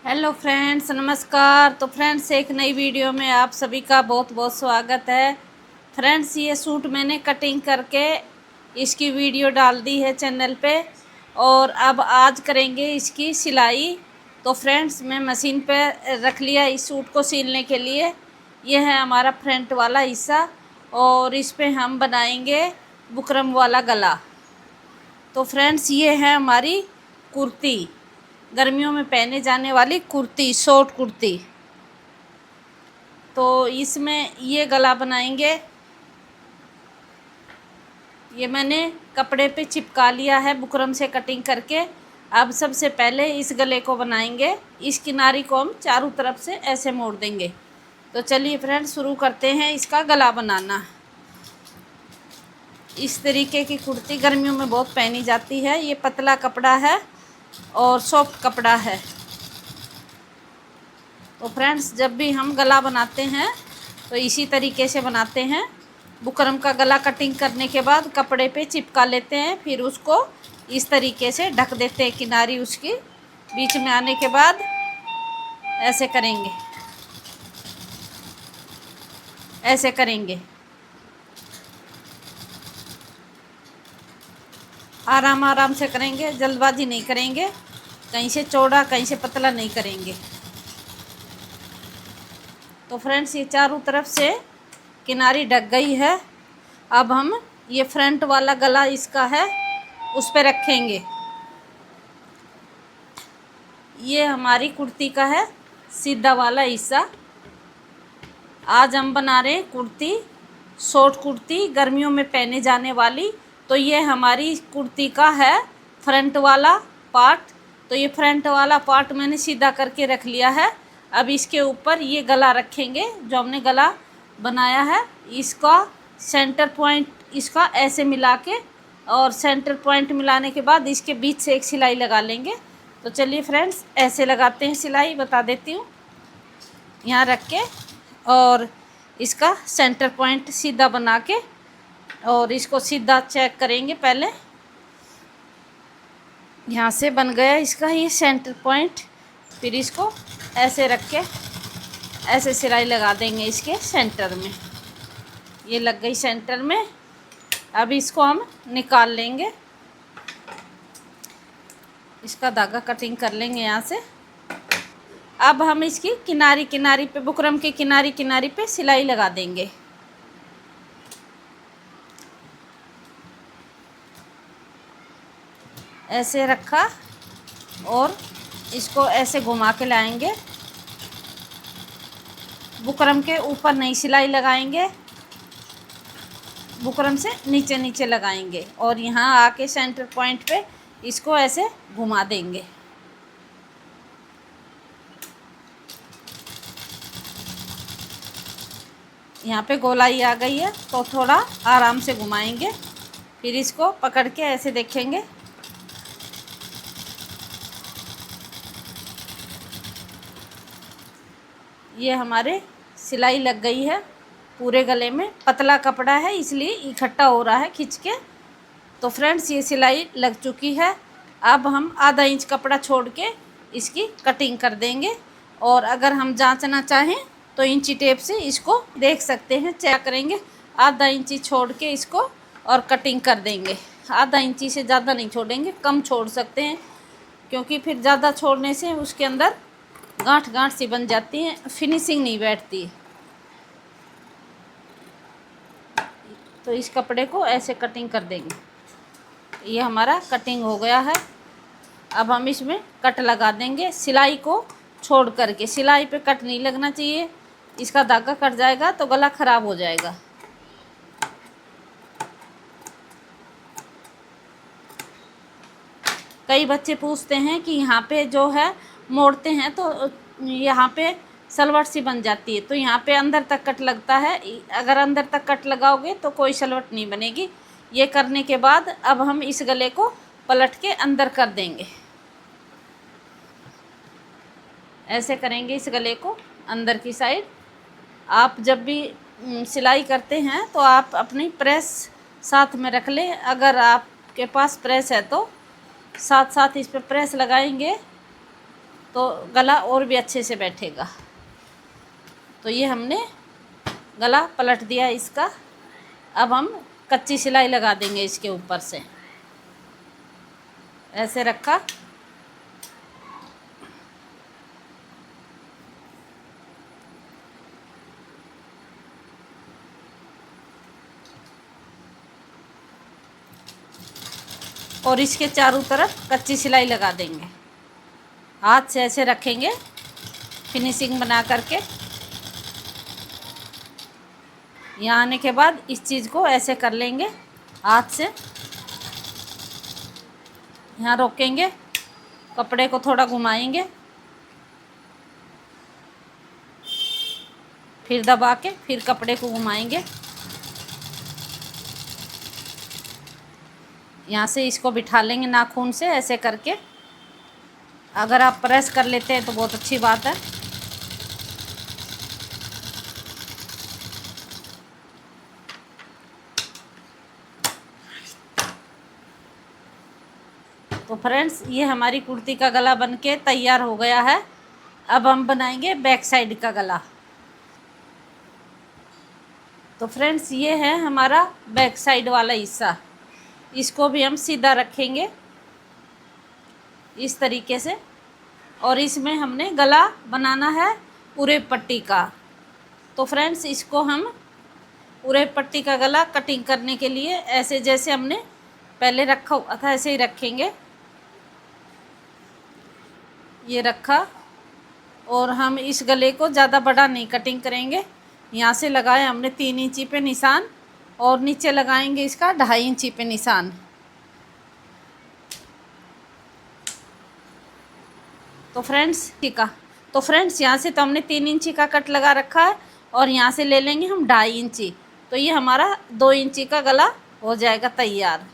Hello friends, नमस्कार। तो friends, एक नई वीडियो में आप सभी का बहुत बहुत स्वागत है। फ्रेंड्स, ये सूट मैंने कटिंग करके इसकी वीडियो डाल दी है चैनल पे और अब आज करेंगे इसकी सिलाई। तो फ्रेंड्स, मैं मशीन पे रख लिया इस सूट को सिलने के लिए। ये है हमारा फ्रंट वाला हिस्सा और इस पे हम बनाएंगे बुकरम वाला गला। तो फ्रेंड्स, ये है हमारी कुर्ती, गर्मियों में पहने जाने वाली कुर्ती, शॉर्ट कुर्ती। तो इसमें ये गला बनाएंगे। ये मैंने कपड़े पे चिपका लिया है बुकरम से कटिंग करके। अब सबसे पहले इस गले को बनाएंगे। इस किनारी को हम चारों तरफ से ऐसे मोड़ देंगे। तो चलिए फ्रेंड्स, शुरू करते हैं इसका गला बनाना। इस तरीके की कुर्ती गर्मियों में बहुत पहनी जाती है। ये पतला कपड़ा है और सॉफ्ट कपड़ा है। तो फ्रेंड्स, जब भी हम गला बनाते हैं तो इसी तरीके से बनाते हैं। बुकरम का गला कटिंग करने के बाद कपड़े पे चिपका लेते हैं, फिर उसको इस तरीके से ढक देते हैं। किनारी उसकी बीच में आने के बाद ऐसे करेंगे, ऐसे करेंगे। आराम आराम से करेंगे, जल्दबाजी नहीं करेंगे। कहीं से चौड़ा कहीं से पतला नहीं करेंगे। तो फ्रेंड्स, ये चारों तरफ से किनारी ढक गई है। अब हम ये फ्रंट वाला गला इसका है उस पर रखेंगे। ये हमारी कुर्ती का है सीधा वाला हिस्सा। आज हम बना रहे हैं कुर्ती, शॉर्ट कुर्ती, गर्मियों में पहने जाने वाली। तो ये हमारी कुर्ती का है फ्रंट वाला पार्ट। तो ये फ्रंट वाला पार्ट मैंने सीधा करके रख लिया है। अब इसके ऊपर ये गला रखेंगे जो हमने गला बनाया है। इसका सेंटर पॉइंट इसका ऐसे मिला के और सेंटर पॉइंट मिलाने के बाद इसके बीच से एक सिलाई लगा लेंगे। तो चलिए फ्रेंड्स, ऐसे लगाते हैं सिलाई, बता देती हूँ। यहाँ रख के और इसका सेंटर पॉइंट सीधा बना के और इसको सीधा चेक करेंगे। पहले यहाँ से बन गया इसका ये सेंटर पॉइंट। फिर इसको ऐसे रख के ऐसे सिलाई लगा देंगे इसके सेंटर में। ये लग गई सेंटर में। अब इसको हम निकाल लेंगे। इसका धागा कटिंग कर लेंगे यहाँ से। अब हम इसकी किनारी किनारी पे, बुकरम के किनारी किनारी पे सिलाई लगा देंगे। ऐसे रखा और इसको ऐसे घुमा के लाएंगे। बुकरम के ऊपर नहीं सिलाई लगाएंगे, बुकरम से नीचे नीचे लगाएंगे और यहाँ आके सेंटर पॉइंट पे इसको ऐसे घुमा देंगे। यहाँ पे गोलाई आ गई है तो थोड़ा आराम से घुमाएंगे। फिर इसको पकड़ के ऐसे देखेंगे। ये हमारे सिलाई लग गई है पूरे गले में। पतला कपड़ा है इसलिए इकट्ठा हो रहा है खींच के। तो फ्रेंड्स, ये सिलाई लग चुकी है। अब हम आधा इंच कपड़ा छोड़ के इसकी कटिंग कर देंगे। और अगर हम जांचना चाहें तो इंची टेप से इसको देख सकते हैं, चेक करेंगे। आधा इंची छोड़ के इसको और कटिंग कर देंगे। आधा इंची से ज़्यादा नहीं छोड़ेंगे, कम छोड़ सकते हैं, क्योंकि फिर ज़्यादा छोड़ने से उसके अंदर गांठ गांठ सी बन जाती है, फिनिशिंग नहीं बैठती। तो इस कपड़े को ऐसे कटिंग कर देंगे। ये हमारा कटिंग हो गया है। अब हम इसमें कट लगा देंगे सिलाई को छोड़ करके। सिलाई पे कट नहीं लगना चाहिए, इसका धागा कट जाएगा तो गला ख़राब हो जाएगा। कई बच्चे पूछते हैं कि यहाँ पे जो है मोड़ते हैं तो यहाँ पे सलवट सी बन जाती है। तो यहाँ पे अंदर तक कट लगता है। अगर अंदर तक कट लगाओगे तो कोई सलवट नहीं बनेगी। ये करने के बाद अब हम इस गले को पलट के अंदर कर देंगे। ऐसे करेंगे इस गले को अंदर की साइड। आप जब भी सिलाई करते हैं तो आप अपनी प्रेस साथ में रख लें। अगर आपके पास प्रेस है तो साथ साथ इस पर प्रेस लगाएंगे तो गला और भी अच्छे से बैठेगा। तो ये हमने गला पलट दिया इसका। अब हम कच्ची सिलाई लगा देंगे इसके ऊपर से। ऐसे रखा, और इसके चारों तरफ कच्ची सिलाई लगा देंगे। हाथ से ऐसे रखेंगे फिनिशिंग बना करके। यहाँ आने के बाद इस चीज़ को ऐसे कर लेंगे हाथ से। यहाँ रोकेंगे, कपड़े को थोड़ा घुमाएंगे, फिर दबा के फिर कपड़े को घुमाएंगे। यहाँ से इसको बिठा लेंगे नाखून से ऐसे करके। अगर आप प्रेस कर लेते हैं तो बहुत अच्छी बात है। तो फ्रेंड्स, ये हमारी कुर्ती का गला बनके तैयार हो गया है। अब हम बनाएंगे बैक साइड का गला। तो फ्रेंड्स, ये है हमारा बैक साइड वाला हिस्सा। इसको भी हम सीधा रखेंगे इस तरीके से। और इसमें हमने गला बनाना है उरेब पट्टी का। तो फ्रेंड्स, इसको हम उरेब पट्टी का गला कटिंग करने के लिए ऐसे जैसे हमने पहले रखा हुआ था ऐसे ही रखेंगे। ये रखा, और हम इस गले को ज़्यादा बड़ा नहीं कटिंग करेंगे। यहाँ से लगाए हमने 3 इंची पे निशान, और नीचे लगाएंगे इसका 2.5 इंची पे निशान। तो फ्रेंड्स ठीक है। तो फ्रेंड्स, यहाँ से तो हमने 3 इंची का कट लगा रखा है, और यहाँ से ले लेंगे हम 2.5 इंची। तो ये हमारा 2 इंची का गला हो जाएगा तैयार।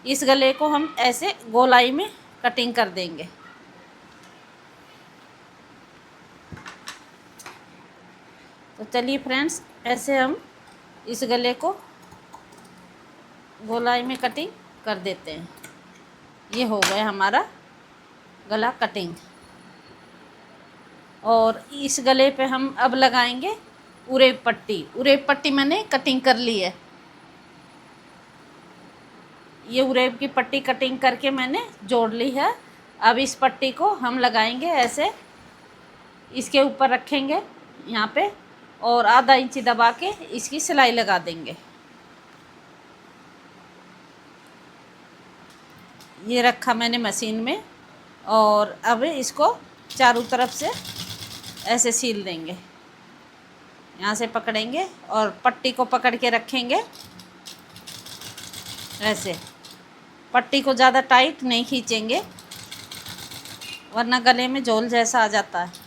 इस गले को हम ऐसे गोलाई में कटिंग कर देंगे। तो चलिए फ्रेंड्स, ऐसे हम इस गले को गोलाई में कटिंग कर देते हैं। ये हो गया हमारा गला कटिंग। और इस गले पे हम अब लगाएंगे उरेब पट्टी। उरेब पट्टी मैंने कटिंग कर ली है। ये उरेब की पट्टी कटिंग करके मैंने जोड़ ली है। अब इस पट्टी को हम लगाएंगे ऐसे, इसके ऊपर रखेंगे यहाँ पे, और आधा इंची दबा के इसकी सिलाई लगा देंगे। ये रखा मैंने मशीन में, और अब इसको चारों तरफ से ऐसे सील देंगे। यहाँ से पकड़ेंगे और पट्टी को पकड़ के रखेंगे ऐसे। पट्टी को ज़्यादा टाइट नहीं खींचेंगे, वरना गले में झोल जैसा आ जाता है।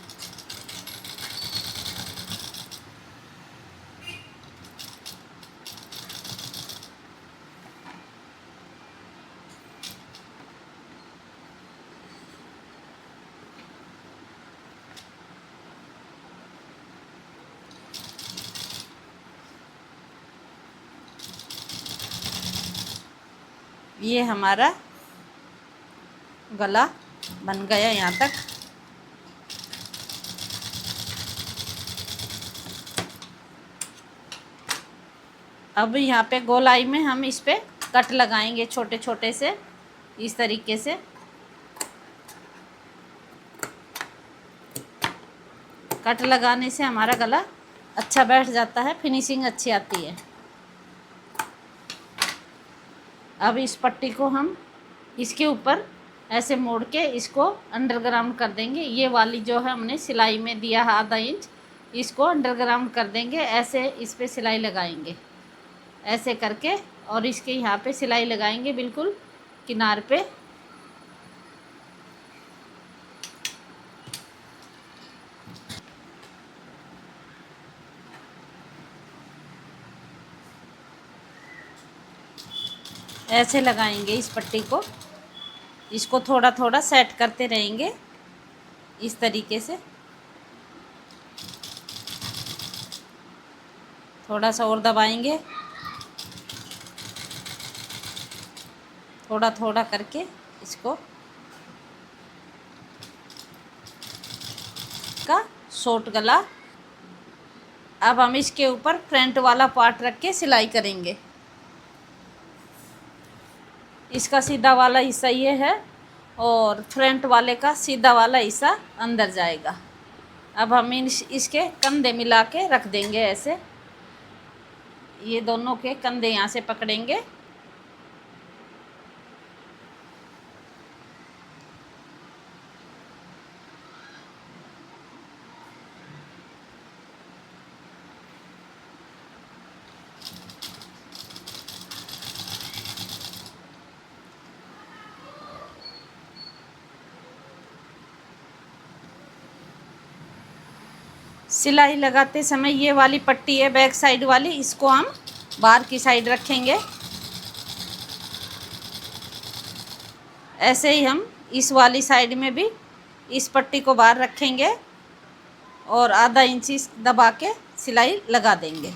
ये हमारा गला बन गया यहाँ तक। अब यहाँ पे गोलाई में हम इस पे कट लगाएंगे छोटे छोटे से, इस तरीके से। कट लगाने से हमारा गला अच्छा बैठ जाता है, फिनिशिंग अच्छी आती है। अब इस पट्टी को हम इसके ऊपर ऐसे मोड़ के इसको अंडरग्राउंड कर देंगे। ये वाली जो है हमने सिलाई में दिया है आधा इंच, इसको अंडरग्राउंड कर देंगे। ऐसे इस पे सिलाई लगाएंगे ऐसे करके, और इसके यहाँ पे सिलाई लगाएंगे बिल्कुल किनार पे। ऐसे लगाएंगे इस पट्टी को। इसको थोड़ा थोड़ा सेट करते रहेंगे इस तरीके से। थोड़ा सा और दबाएंगे, थोड़ा थोड़ा करके इसको। शॉर्ट गला। अब हम इसके ऊपर फ्रंट वाला पार्ट रख के सिलाई करेंगे। इसका सीधा वाला हिस्सा ये है और फ्रंट वाले का सीधा वाला हिस्सा अंदर जाएगा। अब हम इसके कंधे मिला के रख देंगे ऐसे। ये दोनों के कंधे यहाँ से पकड़ेंगे। सिलाई लगाते समय ये वाली पट्टी है बैक साइड वाली, इसको हम बाहर की साइड रखेंगे। ऐसे ही हम इस वाली साइड में भी इस पट्टी को बाहर रखेंगे और आधा इंच दबा के सिलाई लगा देंगे।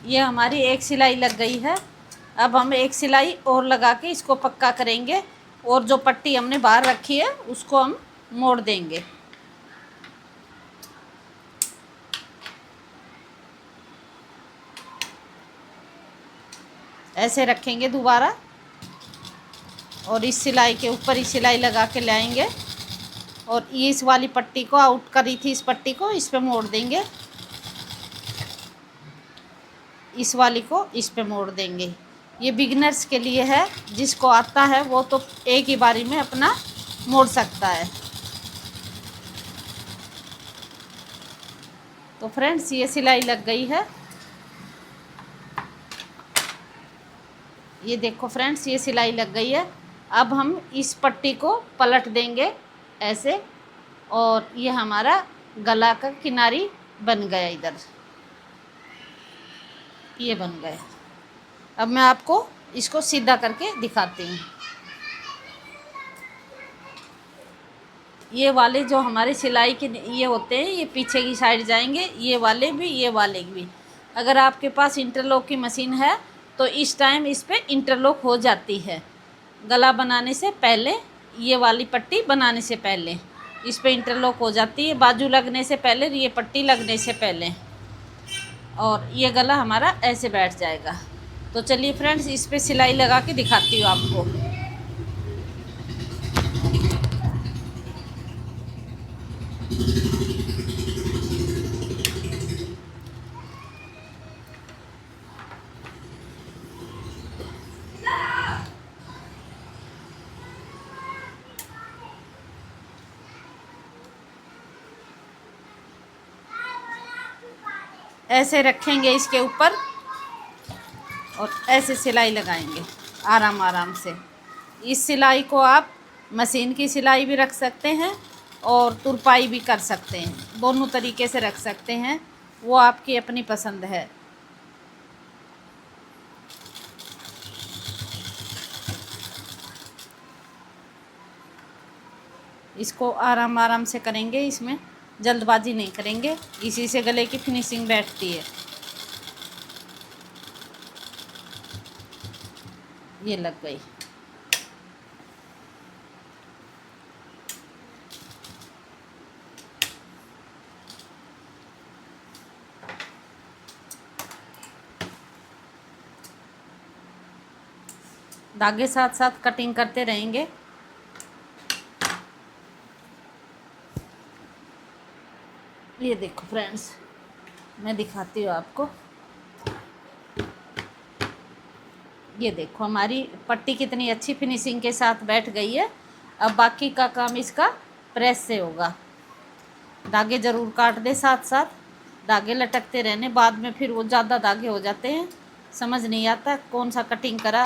ये हमारी एक सिलाई लग गई है। अब हम एक सिलाई और लगा के इसको पक्का करेंगे और जो पट्टी हमने बाहर रखी है उसको हम मोड़ देंगे। ऐसे रखेंगे दोबारा और इस सिलाई के ऊपर ही सिलाई लगा के लाएंगे और ये इस वाली पट्टी को आउट करी थी, इस पट्टी को इस पे मोड़ देंगे। इस वाली को इस पे मोड़ देंगे। ये बिगिनर्स के लिए है, जिसको आता है वो तो एक ही बारी में अपना मोड़ सकता है। तो फ्रेंड्स ये सिलाई लग गई है। ये देखो फ्रेंड्स ये सिलाई लग गई है। अब हम इस पट्टी को पलट देंगे ऐसे और ये हमारा गला का किनारी बन गया। इधर ये बन गया। अब मैं आपको इसको सीधा करके दिखाती हूँ। ये वाले जो हमारे सिलाई के ये होते हैं ये पीछे की साइड जाएंगे, ये वाले भी ये वाले भी। अगर आपके पास इंटरलॉक की मशीन है तो इस टाइम इस पे इंटरलॉक हो जाती है। गला बनाने से पहले, ये वाली पट्टी बनाने से पहले इस पे इंटरलॉक हो जाती है, बाजू लगने से पहले, ये पट्टी लगने से पहले। और ये गला हमारा ऐसे बैठ जाएगा। तो चलिए फ्रेंड्स इस पे सिलाई लगा के दिखाती हूँ आपको। ऐसे रखेंगे इसके ऊपर और ऐसे सिलाई लगाएंगे आराम आराम से। इस सिलाई को आप मशीन की सिलाई भी रख सकते हैं और तुरपाई भी कर सकते हैं, दोनों तरीके से रख सकते हैं, वो आपकी अपनी पसंद है। इसको आराम आराम से करेंगे, इसमें जल्दबाजी नहीं करेंगे, इसी से गले की फिनिशिंग बैठती है। ये लग गई। धागे साथ साथ कटिंग करते रहेंगे। ये देखो फ्रेंड्स मैं दिखाती हूँ आपको। ये देखो हमारी पट्टी कितनी अच्छी फिनिशिंग के साथ बैठ गई है। अब बाकी का काम इसका प्रेस से होगा। धागे ज़रूर काट दे, साथ साथ धागे लटकते रहने, बाद में फिर वो ज़्यादा धागे हो जाते हैं, समझ नहीं आता कौन सा कटिंग करा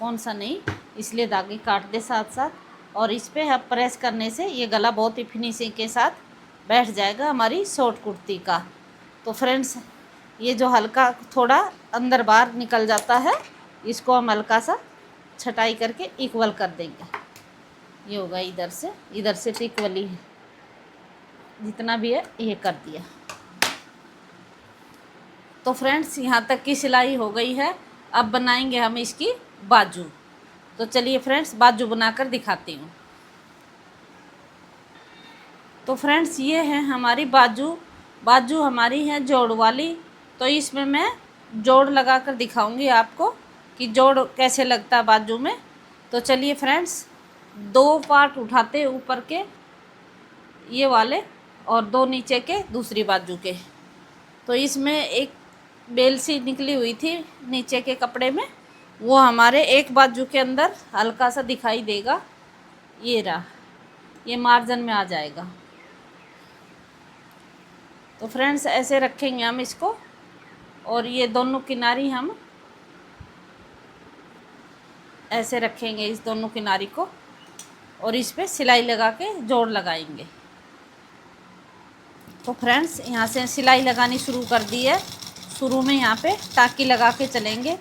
कौन सा नहीं, इसलिए धागे काट दे साथ साथ। और इस पर अब प्रेस करने से ये गला बहुत ही फिनिशिंग के साथ बैठ जाएगा हमारी शॉर्ट कुर्ती का। तो फ्रेंड्स ये जो हल्का थोड़ा अंदर बाहर निकल जाता है, इसको हम हल्का सा छटाई करके इक्वल कर देंगे। ये होगा इधर से तो इक्वली है, जितना भी है ये कर दिया। तो फ्रेंड्स यहाँ तक की सिलाई हो गई है। अब बनाएंगे हम इसकी बाजू। तो चलिए फ्रेंड्स बाजू बनाकर दिखाती हूँ। तो फ्रेंड्स ये है हमारी बाजू। बाजू हमारी है जोड़ वाली। तो इसमें मैं जोड़ लगा कर दिखाऊंगी आपको कि जोड़ कैसे लगता है बाजू में। तो चलिए फ्रेंड्स, 2 पार्ट उठाते ऊपर के ये वाले और 2 नीचे के दूसरी बाजू के। तो इसमें एक बेल सी निकली हुई थी नीचे के कपड़े में, वो हमारे एक बाजू के अंदर हल्का सा दिखाई देगा। ये रहा, ये मार्जिन में आ जाएगा। तो फ्रेंड्स ऐसे रखेंगे हम इसको, और ये दोनों किनारी हम ऐसे रखेंगे, इस दोनों किनारी को, और इस पे सिलाई लगा के जोड़ लगाएंगे। तो फ्रेंड्स यहाँ से सिलाई लगानी शुरू कर दी है। शुरू में यहाँ पे टाँकी लगा के चलेंगे,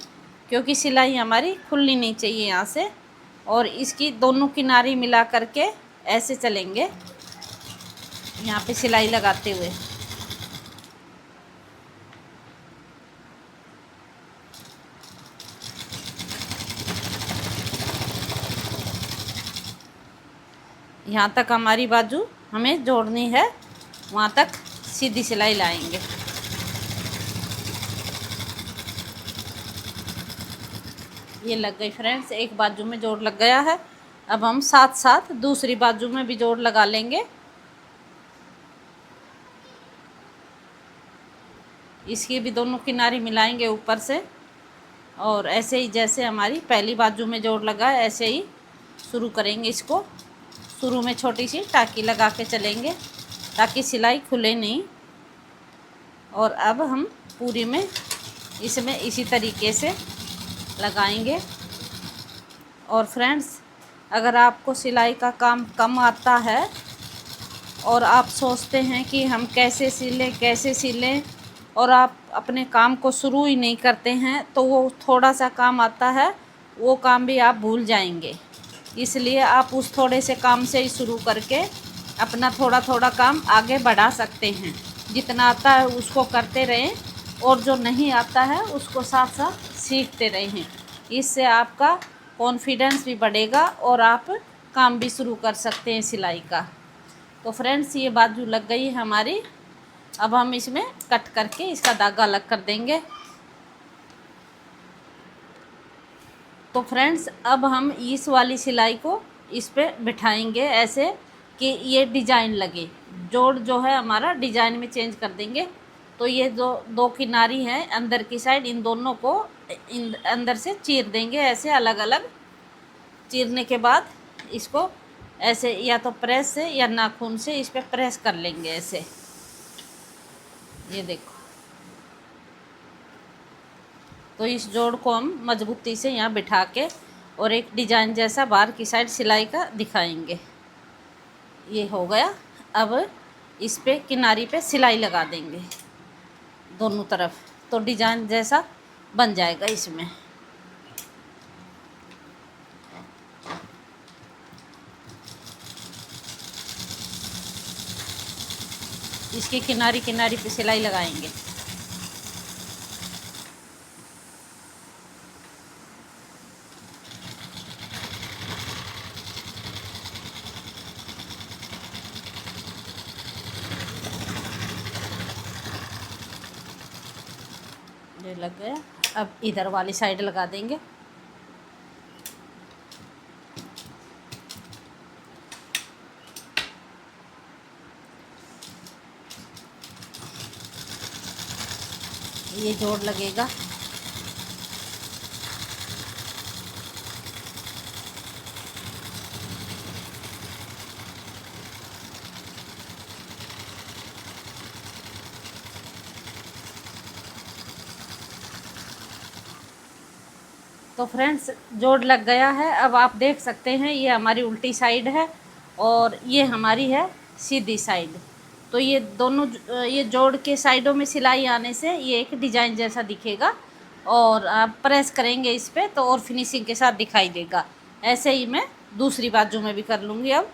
क्योंकि सिलाई हमारी खुलनी नहीं चाहिए यहाँ से। और इसकी दोनों किनारी मिला करके ऐसे चलेंगे यहाँ पे सिलाई लगाते हुए। यहाँ तक हमारी बाजू हमें जोड़नी है, वहाँ तक सीधी सिलाई लाएंगे। ये लग गई फ्रेंड्स, एक बाजू में जोड़ लग गया है। अब हम साथ साथ दूसरी बाजू में भी जोड़ लगा लेंगे। इसकी भी दोनों किनारी मिलाएंगे ऊपर से, और ऐसे ही जैसे हमारी पहली बाजू में जोड़ लगा है ऐसे ही शुरू करेंगे इसको। शुरू में छोटी सी टाँकी लगा के चलेंगे ताकि सिलाई खुले नहीं। और अब हम पूरी में इसमें इसी तरीके से लगाएंगे। और फ्रेंड्स, अगर आपको सिलाई का काम कम आता है और आप सोचते हैं कि हम कैसे सिलें और आप अपने काम को शुरू ही नहीं करते हैं, तो वो थोड़ा सा काम आता है, वो काम भी आप भूल जाएंगे। इसलिए आप उस थोड़े से काम से ही शुरू करके अपना थोड़ा थोड़ा काम आगे बढ़ा सकते हैं। जितना आता है उसको करते रहें, और जो नहीं आता है उसको साथ साथ सीखते रहें। इससे आपका कॉन्फिडेंस भी बढ़ेगा और आप काम भी शुरू कर सकते हैं सिलाई का। तो फ्रेंड्स ये बाजू लग गई है हमारी। अब हम इसमें कट करके इसका धागा अलग कर देंगे। तो फ्रेंड्स अब हम इस वाली सिलाई को इस पे बिठाएंगे ऐसे कि ये डिजाइन लगे। जोड़ जो है हमारा डिजाइन में चेंज कर देंगे। तो ये जो 2 किनारी हैं अंदर की साइड, इन दोनों को अंदर से चीर देंगे ऐसे अलग अलग। चीरने के बाद इसको ऐसे या तो प्रेस से या नाखून से इस पे प्रेस कर लेंगे ऐसे। ये देखो, तो इस जोड़ को हम मजबूती से यहाँ बिठा के और एक डिजाइन जैसा बाहर की साइड सिलाई का दिखाएंगे। ये हो गया। अब इस पे किनारी पे सिलाई लगा देंगे दोनों तरफ, तो डिजाइन जैसा बन जाएगा इसमें। इसकी किनारी किनारी पे सिलाई लगाएंगे। ये लग गया। अब इधर वाली साइड लगा देंगे। ये जोड़ लगेगा। तो फ्रेंड्स जोड़ लग गया है। अब आप देख सकते हैं ये हमारी उल्टी साइड है और ये हमारी है सीधी साइड। तो ये दोनों ये जोड़ के साइडों में सिलाई आने से ये एक डिजाइन जैसा दिखेगा, और आप प्रेस करेंगे इस पे तो और फिनिशिंग के साथ दिखाई देगा। ऐसे ही मैं दूसरी बाजू में भी कर लूँगी। अब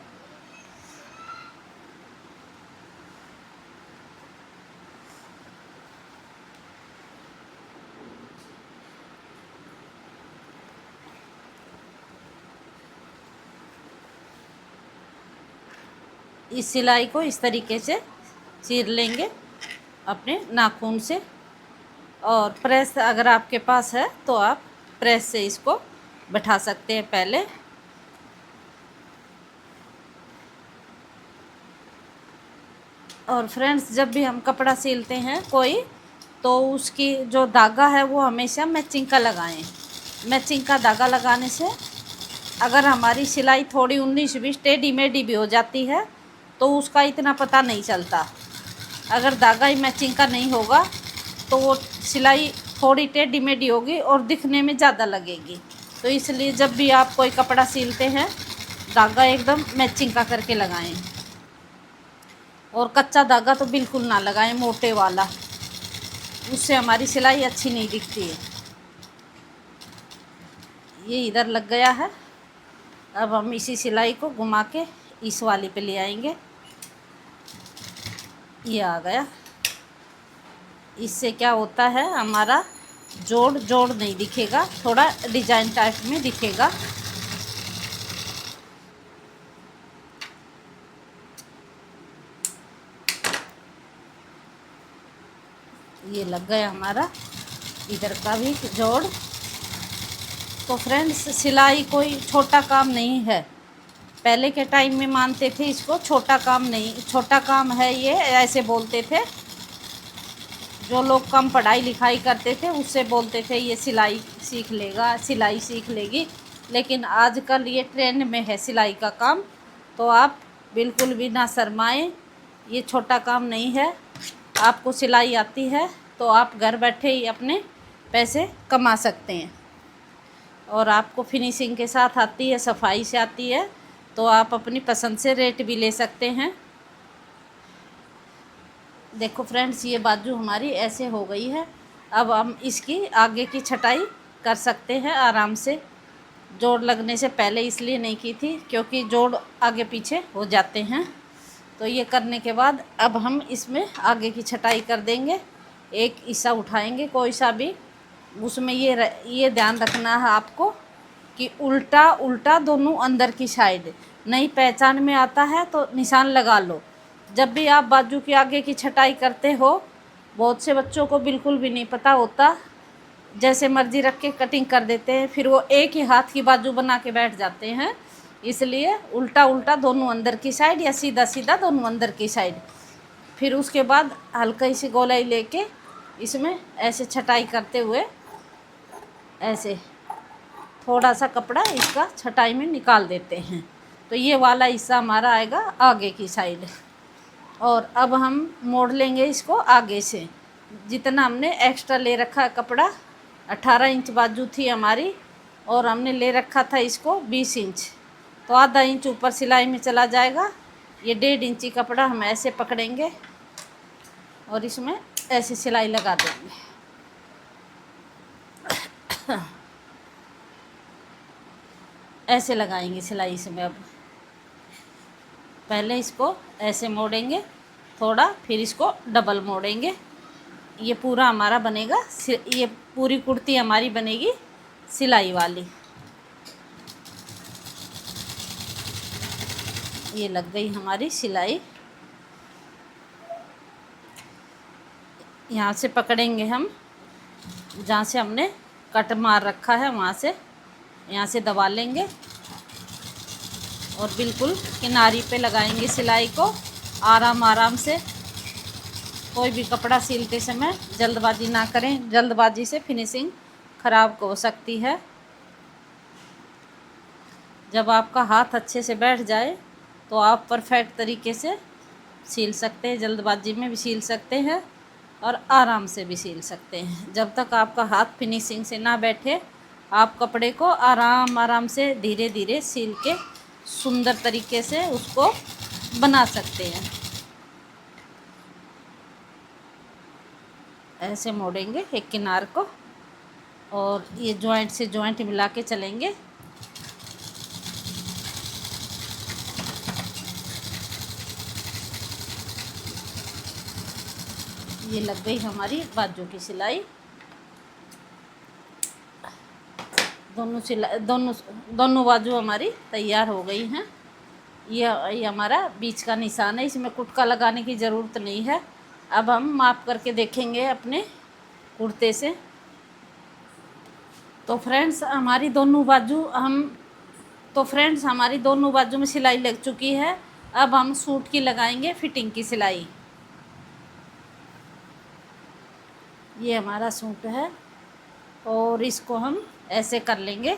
इस सिलाई को इस तरीके से चीर लेंगे अपने नाखून से। और प्रेस अगर आपके पास है तो आप प्रेस से इसको बैठा सकते हैं पहले। और फ्रेंड्स, जब भी हम कपड़ा सिलते हैं कोई, तो उसकी जो धागा है वो हमेशा मैचिंग का लगाएं। मैचिंग का धागा लगाने से अगर हमारी सिलाई थोड़ी 19-20 टेढ़ी मेढ़ी भी हो जाती है तो उसका इतना पता नहीं चलता। अगर धागा ही मैचिंग का नहीं होगा तो वो सिलाई थोड़ी टेढ़ी मेढ़ी होगी और दिखने में ज़्यादा लगेगी। तो इसलिए जब भी आप कोई कपड़ा सिलते हैं धागा एकदम मैचिंग का करके लगाएं। और कच्चा धागा तो बिल्कुल ना लगाएं, मोटे वाला, उससे हमारी सिलाई अच्छी नहीं दिखती है। ये इधर लग गया है। अब हम इसी सिलाई को घुमा के इस वाली पे ले आएंगे। ये आ गया। इससे क्या होता है, हमारा जोड़ जोड़ नहीं दिखेगा, थोड़ा डिजाइन टाइप में दिखेगा। ये लग गया हमारा इधर का भी जोड़। तो फ्रेंड्स, सिलाई कोई छोटा काम नहीं है। पहले के टाइम में मानते थे इसको छोटा काम नहीं, छोटा काम है ये, ऐसे बोलते थे। जो लोग कम पढ़ाई लिखाई करते थे उससे बोलते थे ये सिलाई सीख लेगा, सिलाई सीख लेगी। लेकिन आजकल ये ट्रेंड में है सिलाई का काम। तो आप बिल्कुल भी ना शर्माएं, ये छोटा काम नहीं है। आपको सिलाई आती है तो आप घर बैठे ही अपने पैसे कमा सकते हैं। और आपको फिनिशिंग के साथ आती है, सफाई से आती है, तो आप अपनी पसंद से रेट भी ले सकते हैं। देखो फ्रेंड्स, ये बाजू हमारी ऐसे हो गई है। अब हम इसकी आगे की छटाई कर सकते हैं आराम से। जोड़ लगने से पहले इसलिए नहीं की थी क्योंकि जोड़ आगे पीछे हो जाते हैं। तो ये करने के बाद अब हम इसमें आगे की छटाई कर देंगे। एक हिस्सा उठाएंगे कोई सा भी, उसमें ये ध्यान रखना है आपको कि उल्टा उल्टा दोनों अंदर की साइड। नहीं पहचान में आता है तो निशान लगा लो। जब भी आप बाजू की आगे की छटाई करते हो, बहुत से बच्चों को बिल्कुल भी नहीं पता होता, जैसे मर्जी रख के कटिंग कर देते हैं, फिर वो एक ही हाथ की बाजू बना के बैठ जाते हैं। इसलिए उल्टा उल्टा दोनों अंदर की साइड या सीधा सीधा दोनों अंदर की साइड। फिर उसके बाद हल्का सी गोलाई लेके इसमें ऐसे छटाई करते हुए ऐसे थोड़ा सा कपड़ा इसका छटाई में निकाल देते हैं। तो ये वाला हिस्सा हमारा आएगा आगे की साइड। और अब हम मोड़ लेंगे इसको आगे से। जितना हमने एक्स्ट्रा ले रखा है कपड़ा, 18 इंच बाजू थी हमारी और हमने ले रखा था इसको 20 इंच, तो आधा इंच ऊपर सिलाई में चला जाएगा। ये 1.5 इंची कपड़ा हम ऐसे पकड़ेंगे और इसमें ऐसे सिलाई लगा देंगे। ऐसे लगाएंगे सिलाई इसमें। अब पहले इसको ऐसे मोड़ेंगे थोड़ा, फिर इसको डबल मोड़ेंगे। ये पूरा हमारा बनेगा, ये पूरी कुर्ती हमारी बनेगी सिलाई वाली। ये लग गई हमारी सिलाई। यहाँ से पकड़ेंगे हम, जहाँ से हमने कट मार रखा है वहाँ से यहाँ से दबा लेंगे और बिल्कुल किनारी पे लगाएंगे सिलाई को आराम आराम से। कोई भी कपड़ा सिलते समय जल्दबाजी ना करें, जल्दबाजी से फिनिशिंग ख़राब हो सकती है। जब आपका हाथ अच्छे से बैठ जाए तो आप परफेक्ट तरीके से सिल सकते हैं, जल्दबाजी में भी सिल सकते हैं और आराम से भी सिल सकते हैं। जब तक आपका हाथ फिनिशिंग से ना बैठे, आप कपड़े को आराम आराम से धीरे धीरे सिल के सुंदर तरीके से उसको बना सकते हैं। ऐसे मोड़ेंगे एक किनार को और ये जॉइंट से जॉइंट मिला के चलेंगे। ये लग गई हमारी बाजू की सिलाई। दोनों बाजू हमारी तैयार हो गई हैं। ये हमारा बीच का निशान है, इसमें कुटका लगाने की ज़रूरत नहीं है। अब हम माप करके देखेंगे अपने कुर्ते से। तो फ्रेंड्स हमारी दोनों बाजू में सिलाई लग चुकी है। अब हम सूट की लगाएंगे फिटिंग की सिलाई। ये हमारा सूट है और इसको हम ऐसे कर लेंगे।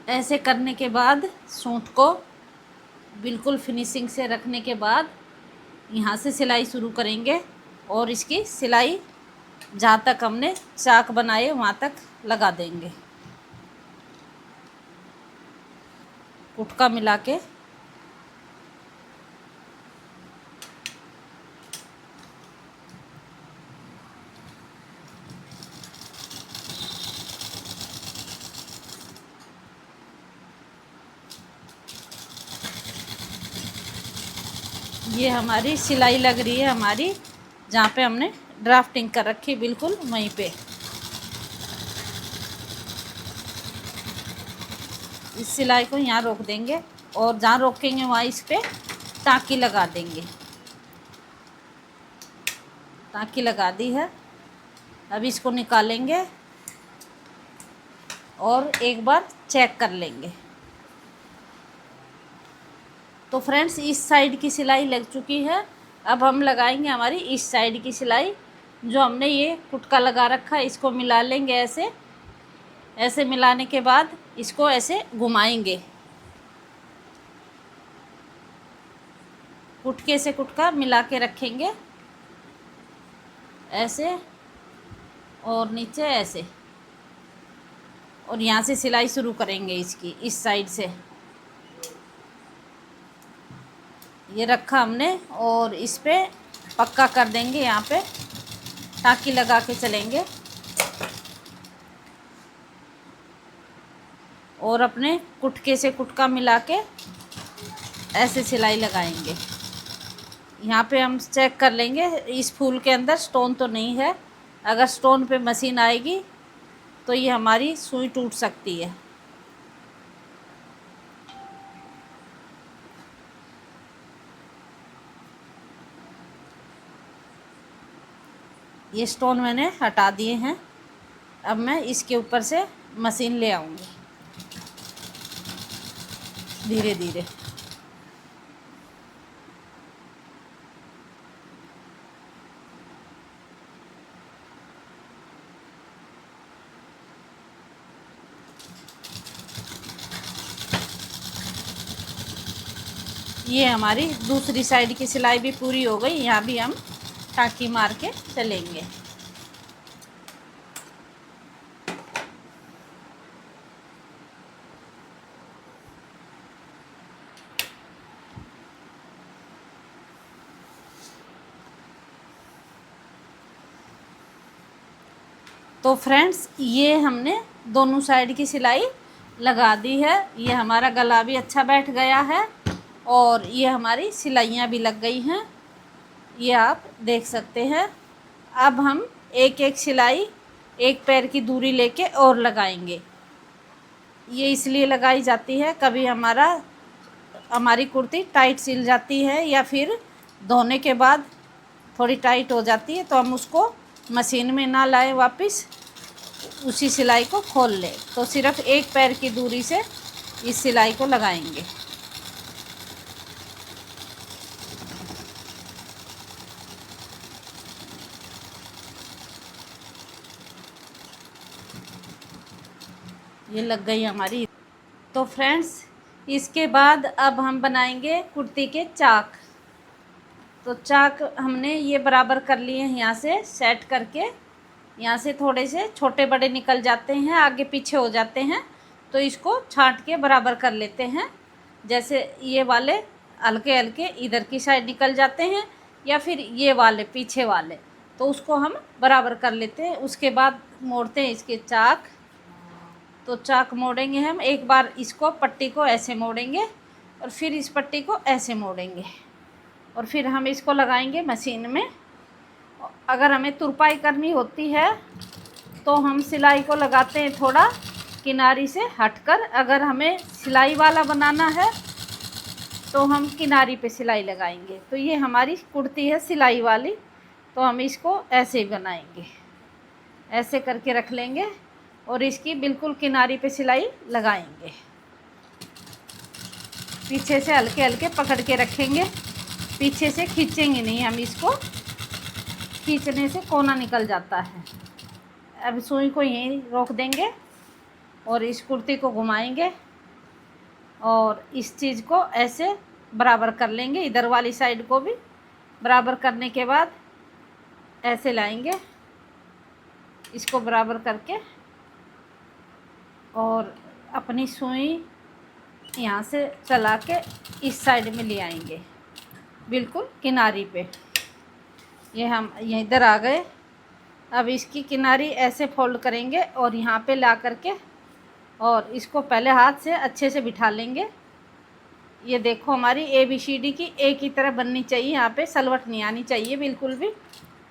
ऐसे करने के बाद सूट को बिल्कुल फिनिशिंग से रखने के बाद यहाँ से सिलाई शुरू करेंगे और इसकी सिलाई जहाँ तक हमने चाक बनाए वहाँ तक लगा देंगे, कुटका मिला के। ये हमारी सिलाई लग रही है, हमारी जहाँ पे हमने ड्राफ्टिंग कर रखी बिल्कुल वहीं पे। इस सिलाई को यहाँ रोक देंगे और जहाँ रोकेंगे वहाँ इस पे टाँकी लगा देंगे। टाँकी लगा दी है। अब इसको निकालेंगे और एक बार चेक कर लेंगे। तो फ्रेंड्स इस साइड की सिलाई लग चुकी है। अब हम लगाएंगे हमारी इस साइड की सिलाई। जो हमने ये कुटका लगा रखा है इसको मिला लेंगे ऐसे। ऐसे मिलाने के बाद इसको ऐसे घुमाएंगे, कुटके से कुटका मिला के रखेंगे ऐसे और नीचे ऐसे, और यहाँ से सिलाई शुरू करेंगे इसकी इस साइड से। ये रखा हमने और इस पे पक्का कर देंगे, यहाँ पे टाँकी लगा के चलेंगे और अपने कुटके से कुटका मिला के ऐसे सिलाई लगाएंगे। यहाँ पे हम चेक कर लेंगे इस फूल के अंदर स्टोन तो नहीं है। अगर स्टोन पे मशीन आएगी तो ये हमारी सुई टूट सकती है। ये स्टोन मैंने हटा दिए हैं। अब मैं इसके ऊपर से मशीन ले आऊँगी धीरे धीरे। ये हमारी दूसरी साइड की सिलाई भी पूरी हो गई। यहाँ भी हम टाँकी मार के चलेंगे। तो फ्रेंड्स ये हमने दोनों साइड की सिलाई लगा दी है। ये हमारा गला भी अच्छा बैठ गया है और ये हमारी सिलाइयाँ भी लग गई हैं, ये आप देख सकते हैं। अब हम एक एक सिलाई एक पैर की दूरी लेके और लगाएंगे। ये इसलिए लगाई जाती है कभी हमारी कुर्ती टाइट सिल जाती है या फिर धोने के बाद थोड़ी टाइट हो जाती है, तो हम उसको मशीन में ना लाएं, वापस उसी सिलाई को खोल लें। तो सिर्फ एक पैर की दूरी से इस सिलाई को लगाएंगे। ये लग गई हमारी। तो फ्रेंड्स इसके बाद अब हम बनाएंगे कुर्ती के चाक। तो चाक हमने ये बराबर कर लिए हैं, यहाँ से सेट करके। यहाँ से थोड़े से छोटे बड़े निकल जाते हैं, आगे पीछे हो जाते हैं, तो इसको छांट के बराबर कर लेते हैं। जैसे ये वाले हल्के हल्के इधर की साइड निकल जाते हैं या फिर ये वाले पीछे वाले, तो उसको हम बराबर कर लेते हैं। उसके बाद मोड़ते हैं इसके चाक तो चाक मोड़ेंगे हम एक बार, इसको पट्टी को ऐसे मोड़ेंगे और फिर इस पट्टी को ऐसे मोड़ेंगे और फिर हम इसको लगाएंगे मशीन में। अगर हमें तुरपाई करनी होती है तो हम सिलाई को लगाते हैं थोड़ा किनारी से हटकर। अगर हमें सिलाई वाला बनाना है तो हम किनारी पे सिलाई लगाएंगे। तो ये हमारी कुर्ती है सिलाई वाली, तो हम इसको ऐसे ही बनाएंगे, ऐसे करके रख लेंगे और इसकी बिल्कुल किनारी पे सिलाई लगाएंगे। पीछे से हल्के हल्के पकड़ के रखेंगे, पीछे से खींचेंगे नहीं हम इसको, खींचने से कोना निकल जाता है। अब सुई को यहीं रोक देंगे और इस कुर्ती को घुमाएंगे और इस चीज़ को ऐसे बराबर कर लेंगे। इधर वाली साइड को भी बराबर करने के बाद ऐसे लाएंगे, इसको बराबर करके और अपनी सुई यहाँ से चला के इस साइड में ले आएंगे बिल्कुल किनारी पे। ये हम ये इधर आ गए। अब इसकी किनारी ऐसे फोल्ड करेंगे और यहाँ पे ला करके और इसको पहले हाथ से अच्छे से बिठा लेंगे। ये देखो हमारी ABCD की एक ही तरह बननी चाहिए, यहाँ पे सलवट नहीं आनी चाहिए बिल्कुल भी।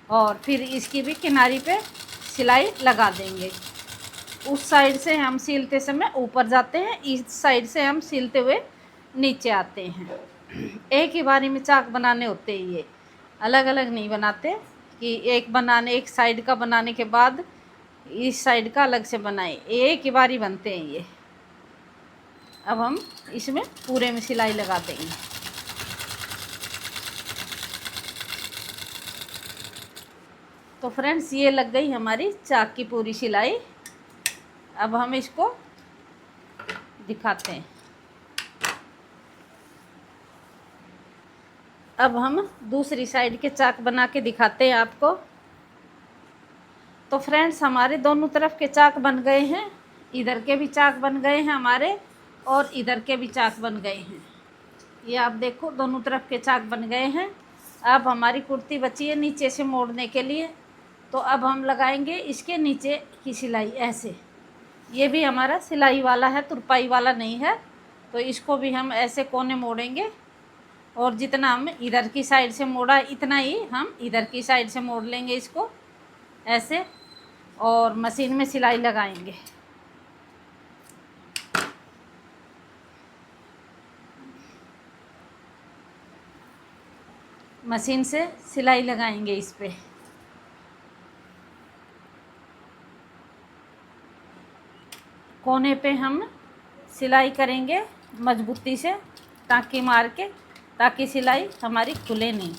और फिर इसकी भी किनारी पे सिलाई लगा देंगे। उस साइड से हम सिलते समय ऊपर जाते हैं, इस साइड से हम सिलते हुए नीचे आते हैं। एक ही बारी में चाक बनाने होते हैं, ये अलग अलग नहीं बनाते कि एक साइड का बनाने के बाद इस साइड का अलग से बनाए, एक ही बारी बनते हैं ये। अब हम इसमें पूरे में सिलाई लगा देंगे। तो फ्रेंड्स ये लग गई हमारी चाक की पूरी सिलाई। अब हम इसको दिखाते हैं। अब हम दूसरी साइड के चाक बना के दिखाते हैं आपको। तो फ्रेंड्स हमारे दोनों तरफ के चाक बन गए हैं, इधर के भी चाक बन गए हैं हमारे और इधर के भी चाक बन गए हैं। ये आप देखो दोनों तरफ के चाक बन गए हैं। अब हमारी कुर्ती बची है नीचे से मोड़ने के लिए, तो अब हम लगाएंगे इसके नीचे की सिलाई ऐसे। ये भी हमारा सिलाई वाला है, तुरपाई वाला नहीं है। तो इसको भी हम ऐसे कोने मोड़ेंगे और जितना हम इधर की साइड से मोड़ा इतना ही हम इधर की साइड से मोड़ लेंगे इसको ऐसे और मशीन में सिलाई लगाएंगे। मशीन से सिलाई लगाएंगे इस पे। कोने पे हम सिलाई करेंगे मजबूती से, टाँकी मार के, ताकि सिलाई हमारी खुले नहीं।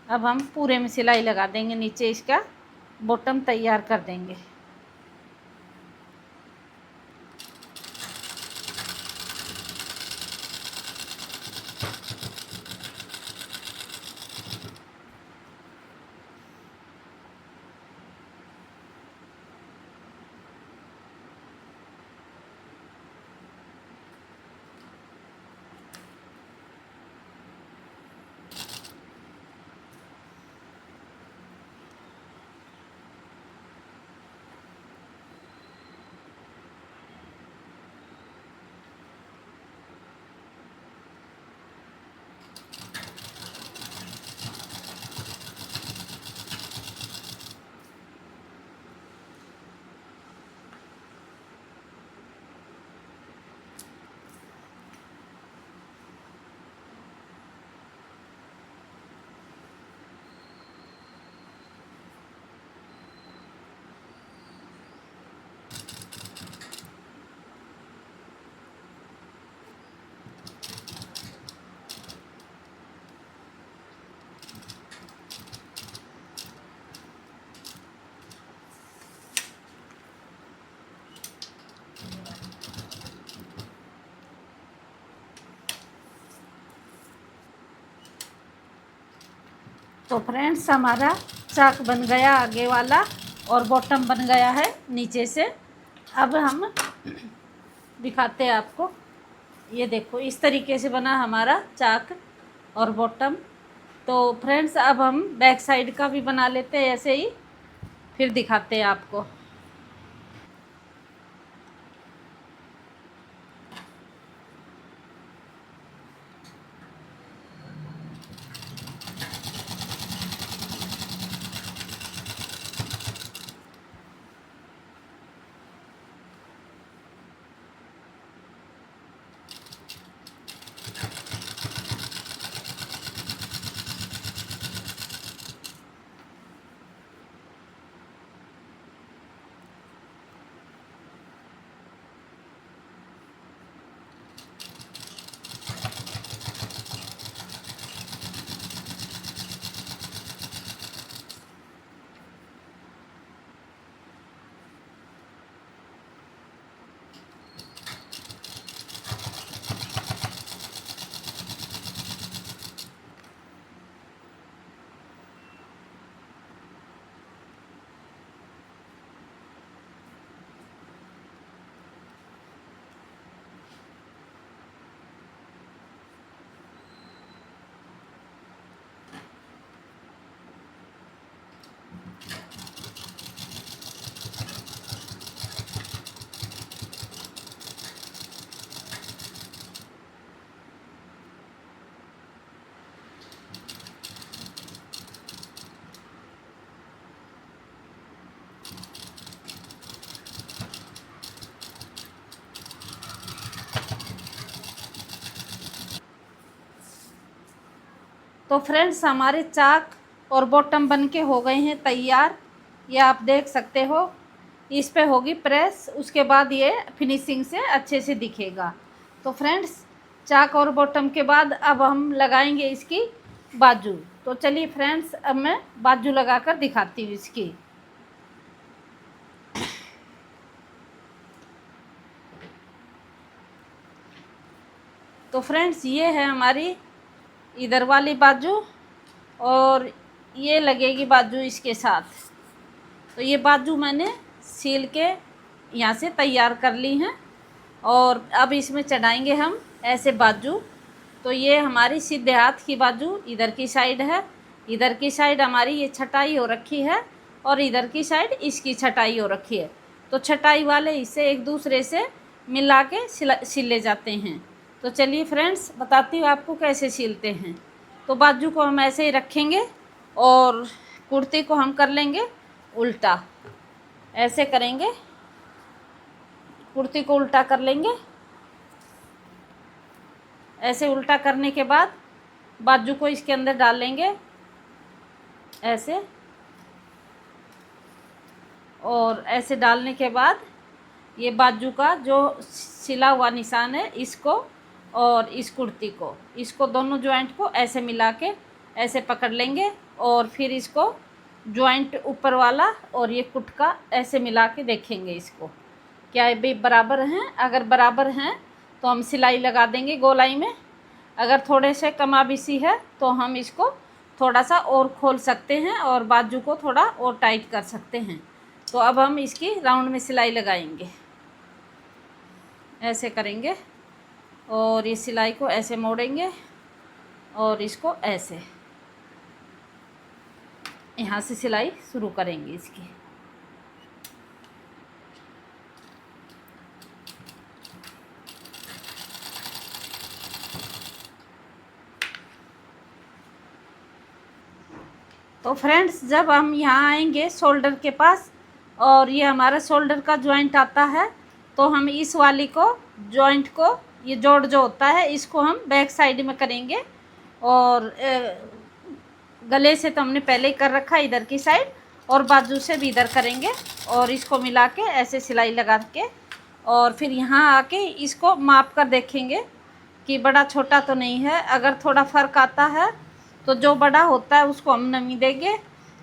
अब हम पूरे में सिलाई लगा देंगे, नीचे इसका बॉटम तैयार कर देंगे। तो फ्रेंड्स हमारा चाक बन गया आगे वाला और बॉटम बन गया है नीचे से। अब हम दिखाते हैं आपको। ये देखो इस तरीके से बना हमारा चाक और बॉटम। तो फ्रेंड्स अब हम बैक साइड का भी बना लेते हैं ऐसे ही। फिर दिखाते हैं आपको। तो फ्रेंड्स हमारे चाक और बॉटम बन के हो गए हैं तैयार। ये आप देख सकते हो, इस पे होगी प्रेस, उसके बाद ये फिनिशिंग से अच्छे से दिखेगा। तो फ्रेंड्स चाक और बॉटम के बाद अब हम लगाएंगे इसकी बाजू। तो चलिए फ्रेंड्स अब मैं बाजू लगाकर दिखाती हूँ इसकी। तो फ्रेंड्स ये है हमारी इधर वाली बाजू और ये लगेगी बाजू इसके साथ। तो ये बाजू मैंने सील के यहाँ से तैयार कर ली हैं और अब इसमें चढ़ाएंगे हम ऐसे बाजू। तो ये हमारी सीधे हाथ की बाजू इधर की साइड है, इधर की साइड हमारी ये छटाई हो रखी है और इधर की साइड इसकी छटाई हो रखी है। तो छटाई वाले इसे एक दूसरे से मिला के सिले जाते हैं। तो चलिए फ्रेंड्स बताती हूँ आपको कैसे सिलते हैं। तो बाजू को हम ऐसे ही रखेंगे और कुर्ती को हम कर लेंगे उल्टा, ऐसे करेंगे, कुर्ती को उल्टा कर लेंगे। ऐसे उल्टा करने के बाद बाजू को इसके अंदर डाल लेंगे ऐसे, और ऐसे डालने के बाद ये बाजू का जो सिला हुआ निशान है इसको और इस कुर्ती को, इसको दोनों जॉइंट को ऐसे मिला के ऐसे पकड़ लेंगे और फिर इसको जॉइंट ऊपर वाला और ये कुटका ऐसे मिला के देखेंगे इसको क्या ये भी बराबर हैं। अगर बराबर हैं तो हम सिलाई लगा देंगे गोलाई में। अगर थोड़े से कमाबिसी है तो हम इसको थोड़ा सा और खोल सकते हैं और बाजू को थोड़ा और टाइट कर सकते हैं। तो अब हम इसकी राउंड में सिलाई लगाएंगे, ऐसे करेंगे और ये सिलाई को ऐसे मोड़ेंगे और इसको ऐसे यहाँ से सिलाई शुरू करेंगे इसकी। तो फ्रेंड्स जब हम यहाँ आएंगे शोल्डर के पास और ये हमारा शोल्डर का जॉइंट आता है, तो हम इस वाली को जॉइंट को ये जोड़ जो होता है इसको हम बैक साइड में करेंगे और गले से तो हमने पहले ही कर रखा है इधर की साइड, और बाजू से भी इधर करेंगे और इसको मिला के ऐसे सिलाई लगा के और फिर यहाँ आके इसको माप कर देखेंगे कि बड़ा छोटा तो नहीं है। अगर थोड़ा फ़र्क आता है तो जो बड़ा होता है उसको हम नमी देंगे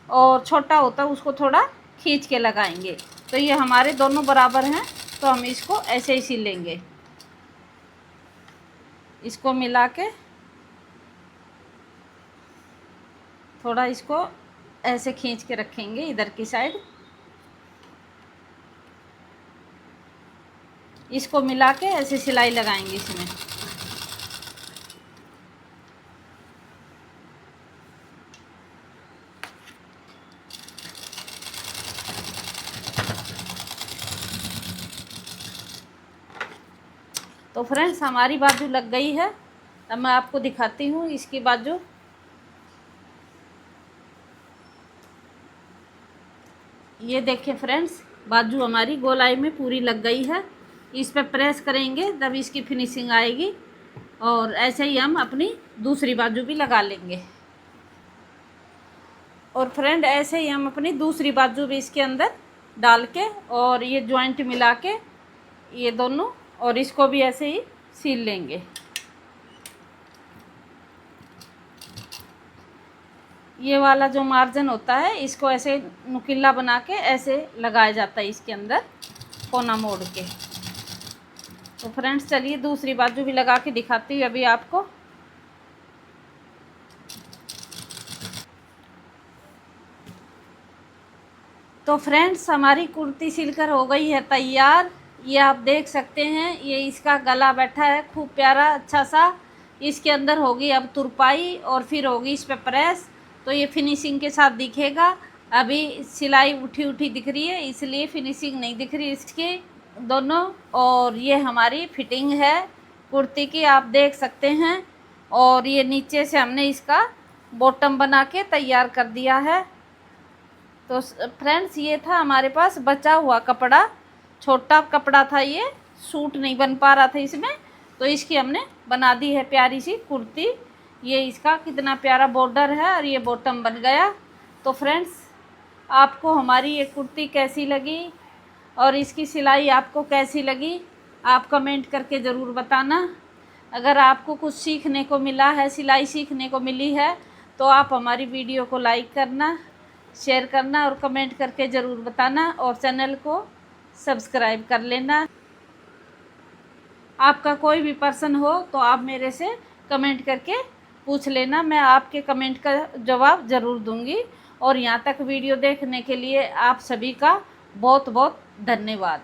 और छोटा होता है उसको थोड़ा खींच के लगाएंगे। तो ये हमारे दोनों बराबर हैं तो हम इसको ऐसे ही सिल लेंगे, इसको मिला के थोड़ा इसको ऐसे खींच के रखेंगे इधर की साइड, इसको मिला के ऐसे सिलाई लगाएंगे इसमें। तो फ्रेंड्स हमारी बाजू लग गई है। अब मैं आपको दिखाती हूँ इसकी बाजू। ये देखें फ्रेंड्स, बाजू हमारी गोलाई में पूरी लग गई है। इस पे प्रेस करेंगे तब इसकी फिनिशिंग आएगी। और ऐसे ही हम अपनी दूसरी बाजू भी लगा लेंगे। और फ्रेंड ऐसे ही हम अपनी दूसरी बाजू भी इसके अंदर डाल के और ये जॉइंट मिला के ये दोनों और इसको भी ऐसे ही सील लेंगे। ये वाला जो मार्जिन होता है इसको ऐसे नुकीला बना के ऐसे लगाया जाता है इसके अंदर कोना मोड़ के। तो फ्रेंड्स चलिए दूसरी बाजू भी लगा के दिखाती हूँ अभी आपको। तो फ्रेंड्स हमारी कुर्ती सिलकर हो गई है तैयार। ये आप देख सकते हैं, ये इसका गला बैठा है खूब प्यारा अच्छा सा। इसके अंदर होगी अब तुरपाई और फिर होगी इस पे प्रेस, तो ये फिनिशिंग के साथ दिखेगा। अभी सिलाई उठी उठी दिख रही है इसलिए फिनिशिंग नहीं दिख रही इसकी दोनों। और ये हमारी फिटिंग है कुर्ती की, आप देख सकते हैं। और ये नीचे से हमने इसका बॉटम बना के तैयार कर दिया है। तो फ्रेंड्स ये था हमारे पास बचा हुआ कपड़ा, छोटा कपड़ा था, ये सूट नहीं बन पा रहा था इसमें, तो इसकी हमने बना दी है प्यारी सी कुर्ती। ये इसका कितना प्यारा बॉर्डर है और ये बॉटम बन गया। तो फ्रेंड्स आपको हमारी ये कुर्ती कैसी लगी और इसकी सिलाई आपको कैसी लगी, आप कमेंट करके ज़रूर बताना। अगर आपको कुछ सीखने को मिला है, सिलाई सीखने को मिली है, तो आप हमारी वीडियो को लाइक करना, शेयर करना और कमेंट करके ज़रूर बताना और चैनल को सब्सक्राइब कर लेना। आपका कोई भी प्रश्न हो तो आप मेरे से कमेंट करके पूछ लेना, मैं आपके कमेंट का जवाब ज़रूर दूंगी। और यहाँ तक वीडियो देखने के लिए आप सभी का बहुत बहुत धन्यवाद।